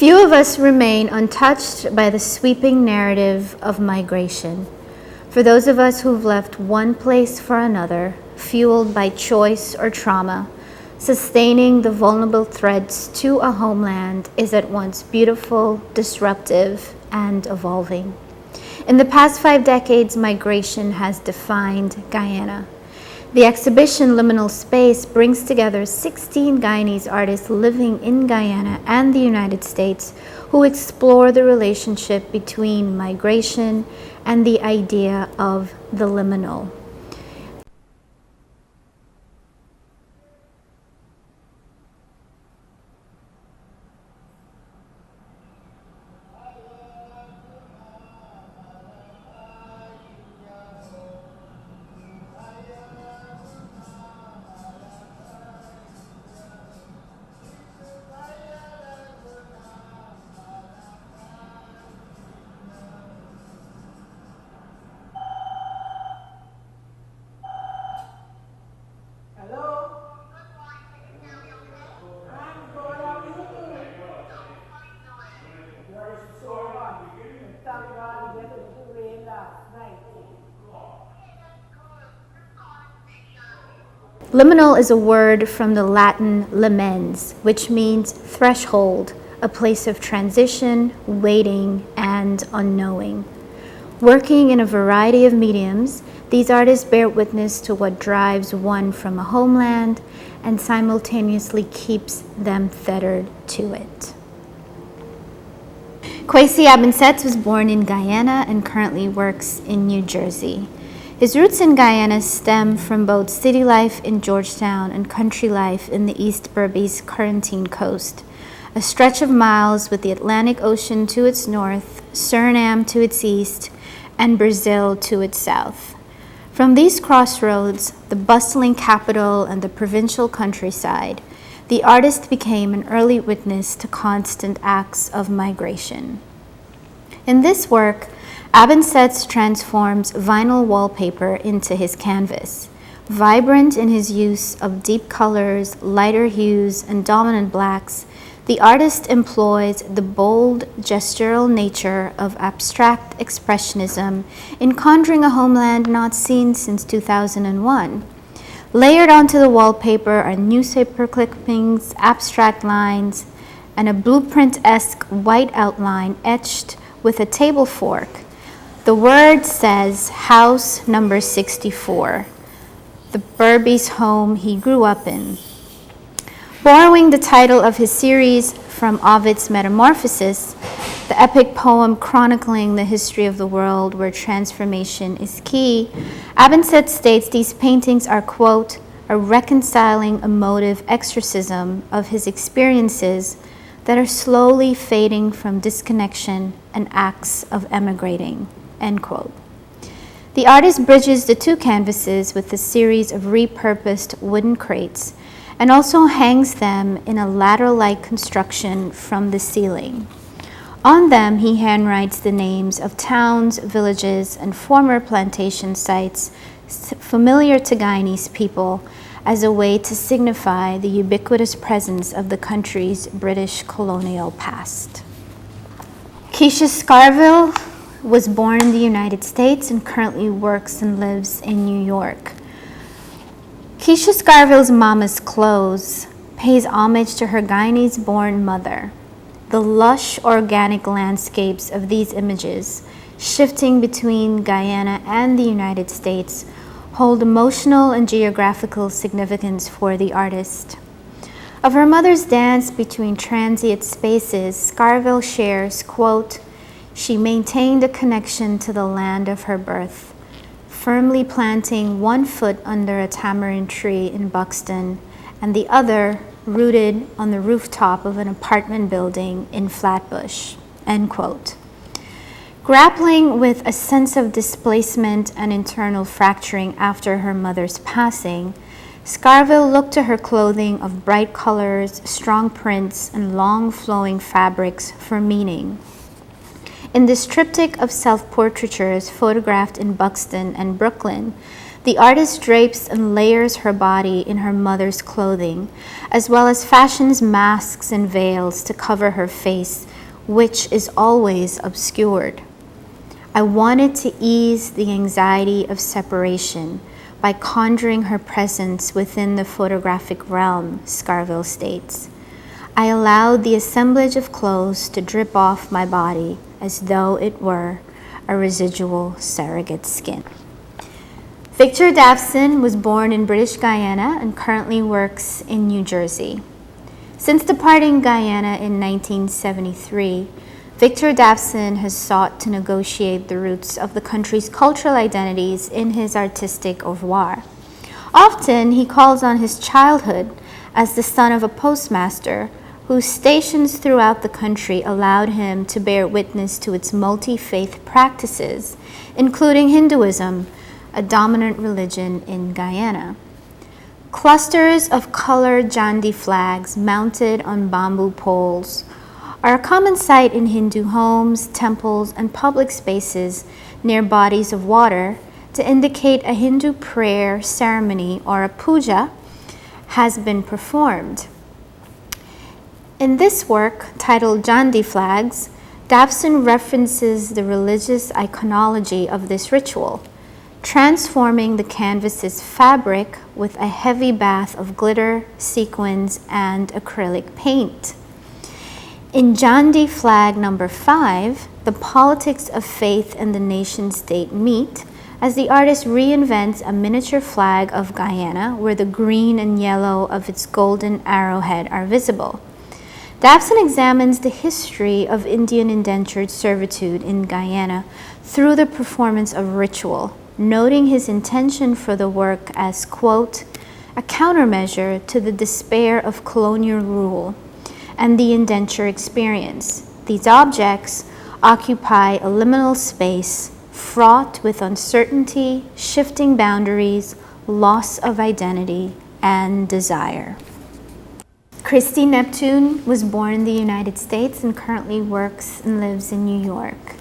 Few of us remain untouched by the sweeping narrative of migration. For those of us who've left one place for another, fueled by choice or trauma, sustaining the vulnerable threads to a homeland is at once beautiful, disruptive, and evolving. In the past 5 decades, migration has defined Guyana. The exhibition Liminal Space brings together 16 Guyanese artists living in Guyana and the United States who explore the relationship between migration and the idea of the liminal. Liminal is a word from the Latin limens, which means threshold, a place of transition, waiting, and unknowing. Working in a variety of mediums, these artists bear witness to what drives one from a homeland and simultaneously keeps them tethered to it. Kwesi Abensetz was born in Guyana and currently works in New Jersey. His roots in Guyana stem from both city life in Georgetown and country life in the East Berbice Corentyne coast, a stretch of miles with the Atlantic Ocean to its north, Suriname to its east, and Brazil to its south. From these crossroads, the bustling capital and the provincial countryside, the artist became an early witness to constant acts of migration. In this work, Abensetz transforms vinyl wallpaper into his canvas. Vibrant in his use of deep colors, lighter hues, and dominant blacks, the artist employs the bold, gestural nature of abstract expressionism in conjuring a homeland not seen since 2001. Layered onto the wallpaper are newspaper clippings, abstract lines, and a blueprint-esque white outline etched with a table fork. The word says house number 64, the Berbice home he grew up in. Borrowing the title of his series from Ovid's Metamorphosis, the epic poem chronicling the history of the world where transformation is key, Abensetz states these paintings are, quote, a reconciling emotive exorcism of his experiences that are slowly fading from disconnection and acts of emigrating, end quote. The artist bridges the two canvases with a series of repurposed wooden crates and also hangs them in a ladder-like construction from the ceiling. On them, he handwrites the names of towns, villages, and former plantation sites familiar to Guyanese people as a way to signify the ubiquitous presence of the country's British colonial past. Keisha Scarville was born in the United States and currently works and lives in New York. Keisha Scarville's Mama's Clothes pays homage to her Guyanese-born mother. The lush, organic landscapes of these images, shifting between Guyana and the United States, hold emotional and geographical significance for the artist. Of her mother's dance between transient spaces, Scarville shares, quote, she maintained a connection to the land of her birth, firmly planting one foot under a tamarind tree in Buxton and the other rooted on the rooftop of an apartment building in Flatbush, end quote. Grappling with a sense of displacement and internal fracturing after her mother's passing, Scarville looked to her clothing of bright colors, strong prints, and long flowing fabrics for meaning. In this triptych of self-portraitures photographed in Buxton and Brooklyn, the artist drapes and layers her body in her mother's clothing, as well as fashions masks and veils to cover her face which is always obscured. I wanted to ease the anxiety of separation by conjuring her presence within the photographic realm, Scarville states. I allowed the assemblage of clothes to drip off my body as though it were a residual surrogate skin. Victor Davison was born in British Guyana and currently works in New Jersey. Since departing Guyana in 1973, Victor Davison has sought to negotiate the roots of the country's cultural identities in his artistic au revoir. Often, he calls on his childhood as the son of a postmaster whose stations throughout the country allowed him to bear witness to its multi-faith practices, including Hinduism, a dominant religion in Guyana. Clusters of colored jandi flags mounted on bamboo poles are a common sight in Hindu homes, temples, and public spaces near bodies of water to indicate a Hindu prayer ceremony or a puja has been performed. In this work, titled Jandi Flags, Davison references the religious iconology of this ritual, transforming the canvas's fabric with a heavy bath of glitter, sequins, and acrylic paint. In Jandi Flag number 5, the politics of faith and the nation-state meet as the artist reinvents a miniature flag of Guyana where the green and yellow of its golden arrowhead are visible. Davison examines the history of Indian indentured servitude in Guyana through the performance of ritual, noting his intention for the work as, quote, a countermeasure to the despair of colonial rule and the indenture experience. These objects occupy a liminal space fraught with uncertainty, shifting boundaries, loss of identity, and desire. Christy Neptune was born in the United States and currently works and lives in New York.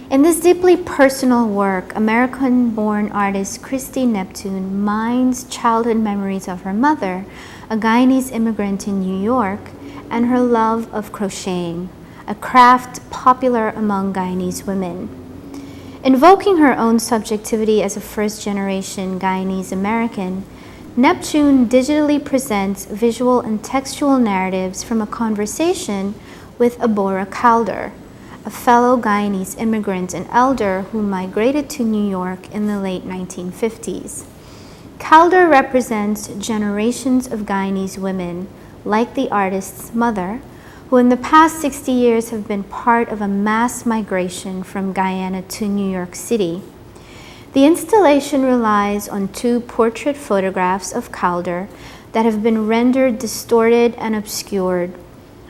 In this deeply personal work, American-born artist Christy Neptune mines childhood memories of her mother, a Guyanese immigrant in New York, and her love of crocheting, a craft popular among Guyanese women. Invoking her own subjectivity as a first-generation Guyanese American, Neptune digitally presents visual and textual narratives from a conversation with Abora Calder, a fellow Guyanese immigrant and elder who migrated to New York in the late 1950s. Calder represents generations of Guyanese women, like the artist's mother, who in the past 60 years have been part of a mass migration from Guyana to New York City. The installation relies on 2 portrait photographs of Calder that have been rendered distorted and obscured,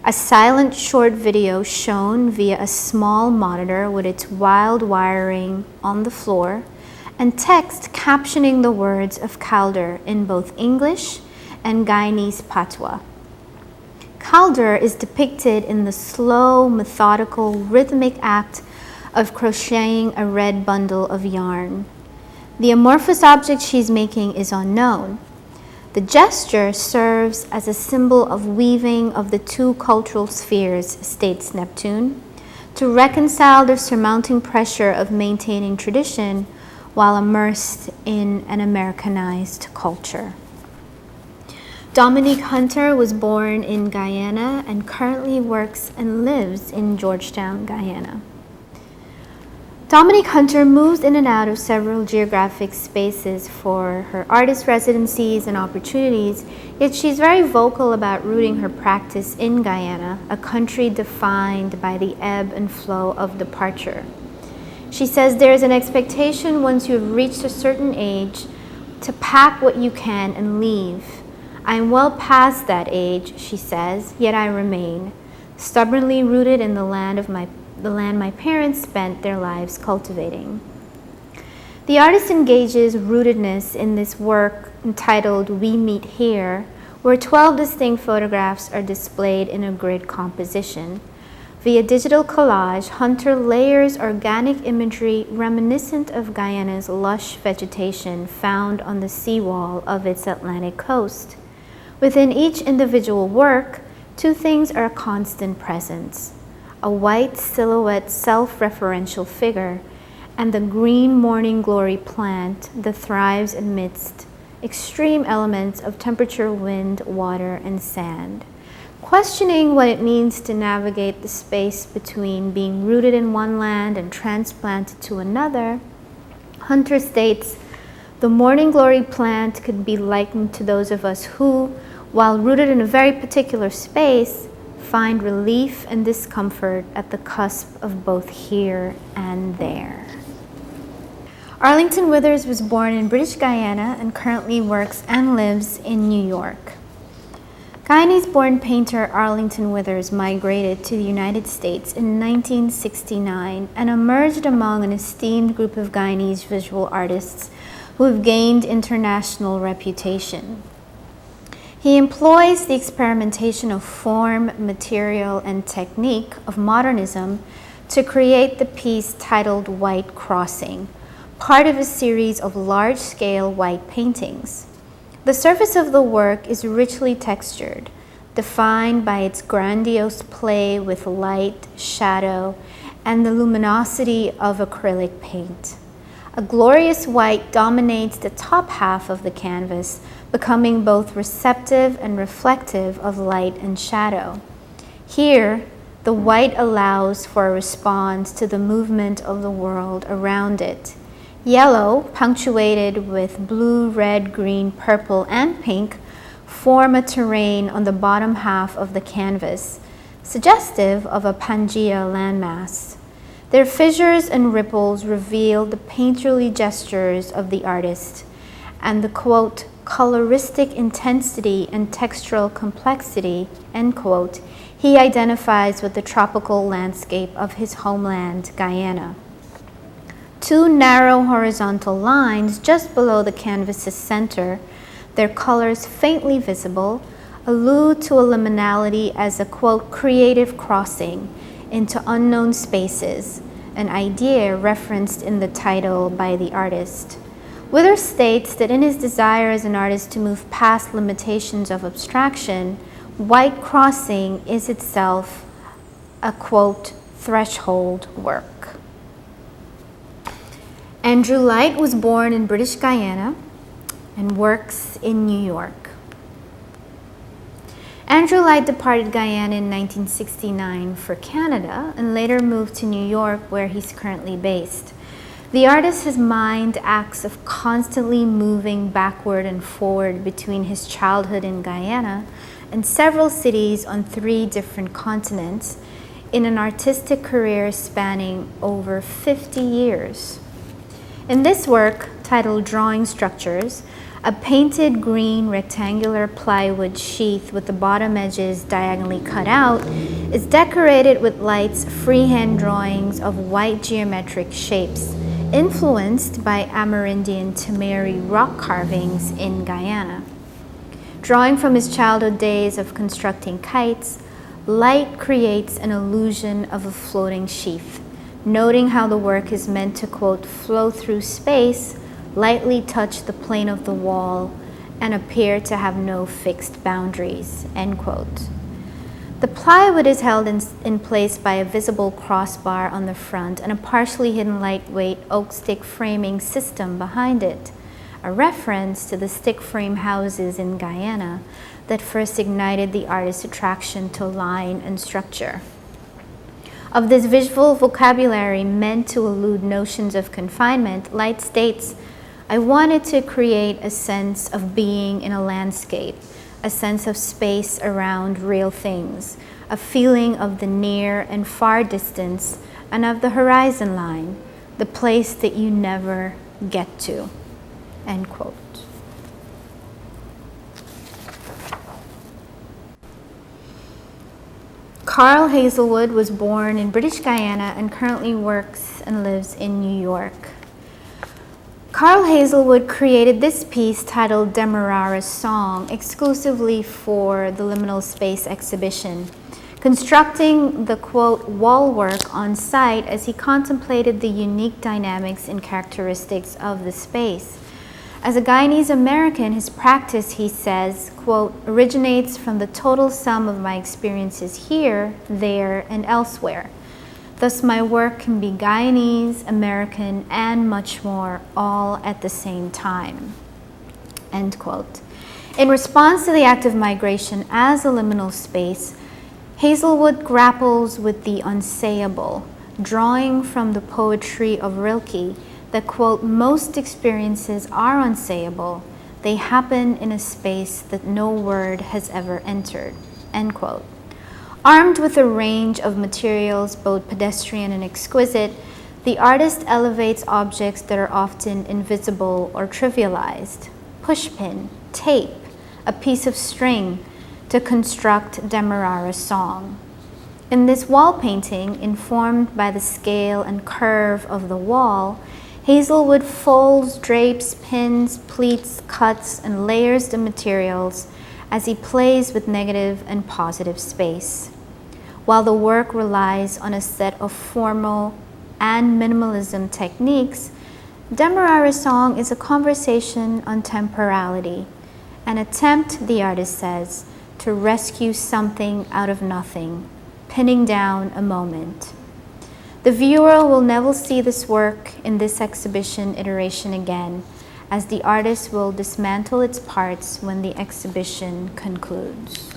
a silent short video shown via a small monitor with its wild wiring on the floor, and text captioning the words of Calder in both English and Guyanese patois. Calder is depicted in the slow, methodical, rhythmic act of crocheting a red bundle of yarn. The amorphous object she's making is unknown. The gesture serves as a symbol of weaving of the 2 cultural spheres, states Neptune, to reconcile the surmounting pressure of maintaining tradition while immersed in an Americanized culture. Dominique Hunter was born in Guyana and currently works and lives in Georgetown, Guyana. Dominique Hunter moves in and out of several geographic spaces for her artist residencies and opportunities, yet she's very vocal about rooting her practice in Guyana, a country defined by the ebb and flow of departure. She says there is an expectation once you have reached a certain age to pack what you can and leave. I am well past that age, she says, yet I remain, stubbornly rooted in the land my parents spent their lives cultivating. The artist engages rootedness in this work entitled We Meet Here, where 12 distinct photographs are displayed in a grid composition. Via digital collage, Hunter layers organic imagery reminiscent of Guyana's lush vegetation found on the seawall of its Atlantic coast. Within each individual work, 2 things are a constant presence: a white silhouette self-referential figure, and the green morning glory plant that thrives amidst extreme elements of temperature, wind, water, and sand. Questioning what it means to navigate the space between being rooted in one land and transplanted to another, Hunter states, the morning glory plant could be likened to those of us who, while rooted in a very particular space, find relief and discomfort at the cusp of both here and there. Arlington Withers was born in British Guyana and currently works and lives in New York. Guyanese-born painter Arlington Withers migrated to the United States in 1969 and emerged among an esteemed group of Guyanese visual artists who have gained international reputation. He employs the experimentation of form, material, and technique of modernism to create the piece titled White Crossing, part of a series of large-scale white paintings. The surface of the work is richly textured, defined by its grandiose play with light, shadow, and the luminosity of acrylic paint. A glorious white dominates the top half of the canvas, becoming both receptive and reflective of light and shadow. Here, the white allows for a response to the movement of the world around it. Yellow, punctuated with blue, red, green, purple, and pink, form a terrain on the bottom half of the canvas, suggestive of a Pangea landmass. Their fissures and ripples reveal the painterly gestures of the artist and the, quote, coloristic intensity and textural complexity, end quote, he identifies with the tropical landscape of his homeland, Guyana. Two narrow horizontal lines just below the canvas's center, their colors faintly visible, allude to a liminality as a, quote, creative crossing into unknown spaces, an idea referenced in the title by the artist. Withers states that in his desire as an artist to move past limitations of abstraction, White Crossing is itself a, quote, threshold work. Andrew Light was born in British Guyana and works in New York. Andrew Light departed Guyana in 1969 for Canada and later moved to New York, where he's currently based. The artist has mined acts of constantly moving backward and forward between his childhood in Guyana and several cities on 3 different continents in an artistic career spanning over 50 years. In this work, titled Drawing Structures, a painted green rectangular plywood sheath with the bottom edges diagonally cut out is decorated with Light's freehand drawings of white geometric shapes, influenced by Amerindian Tamari rock carvings in Guyana. Drawing from his childhood days of constructing kites, Light creates an illusion of a floating sheath, noting how the work is meant to, quote, flow through space, lightly touch the plane of the wall, and appear to have no fixed boundaries, end quote. The plywood is held in place by a visible crossbar on the front and a partially hidden lightweight oak stick framing system behind it, a reference to the stick frame houses in Guyana that first ignited the artist's attraction to line and structure. Of this visual vocabulary meant to elude notions of confinement, Light states, I wanted to create a sense of being in a landscape, a sense of space around real things, a feeling of the near and far distance and of the horizon line, the place that you never get to, end quote. Carl Hazelwood was born in British Guyana and currently works and lives in New York. Carl Hazelwood created this piece titled Demerara's Song exclusively for the Liminal Space exhibition, constructing the, quote, wall work on site as he contemplated the unique dynamics and characteristics of the space. As a Guyanese American, his practice, he says, quote, originates from the total sum of my experiences here, there, and elsewhere. Thus, my work can be Guyanese, American, and much more, all at the same time, end quote. In response to the act of migration as a liminal space, Hazelwood grapples with the unsayable, drawing from the poetry of Rilke that, quote, most experiences are unsayable. They happen in a space that no word has ever entered, end quote. Armed with a range of materials, both pedestrian and exquisite, the artist elevates objects that are often invisible or trivialized. Pushpin, tape, a piece of string to construct Demerara's song. In this wall painting, informed by the scale and curve of the wall, Hazelwood folds, drapes, pins, pleats, cuts, and layers the materials as he plays with negative and positive space. While the work relies on a set of formal and minimalism techniques, Demerara's song is a conversation on temporality, an attempt, the artist says, to rescue something out of nothing, pinning down a moment. The viewer will never see this work in this exhibition iteration again, as the artist will dismantle its parts when the exhibition concludes.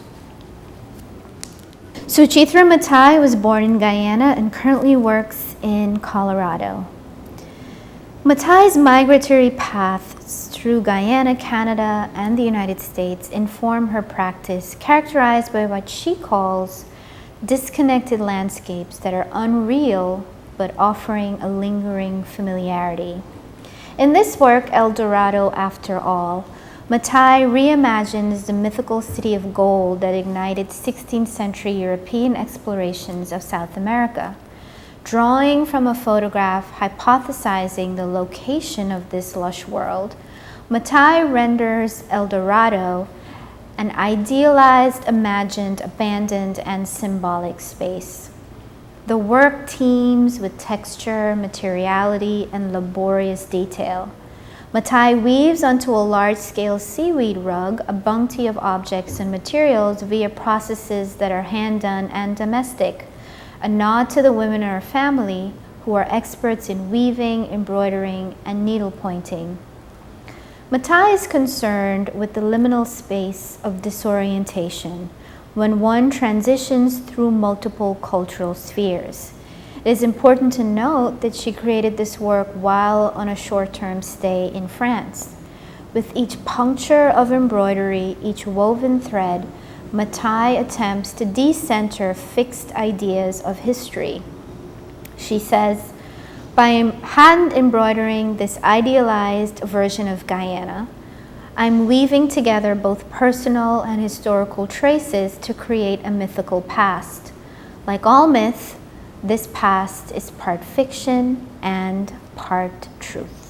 Suchitra Mathai was born in Guyana and currently works in Colorado. Mathai's migratory paths through Guyana, Canada, and the United States inform her practice, characterized by what she calls disconnected landscapes that are unreal but offering a lingering familiarity. In this work, El Dorado After All, Mathai reimagines the mythical city of gold that ignited 16th century European explorations of South America. Drawing from a photograph hypothesizing the location of this lush world, Mathai renders El Dorado an idealized, imagined, abandoned, and symbolic space. The work teems with texture, materiality, and laborious detail. Mathai weaves onto a large-scale seaweed rug a bounty of objects and materials via processes that are hand-done and domestic, a nod to the women in her family who are experts in weaving, embroidering, and needle-pointing. Mathai is concerned with the liminal space of disorientation when one transitions through multiple cultural spheres. It is important to note that she created this work while on a short-term stay in France. With each puncture of embroidery, each woven thread, Mathai attempts to decenter fixed ideas of history. She says, by hand embroidering this idealized version of Guyana, I'm weaving together both personal and historical traces to create a mythical past. Like all myth, this past is part fiction and part truth.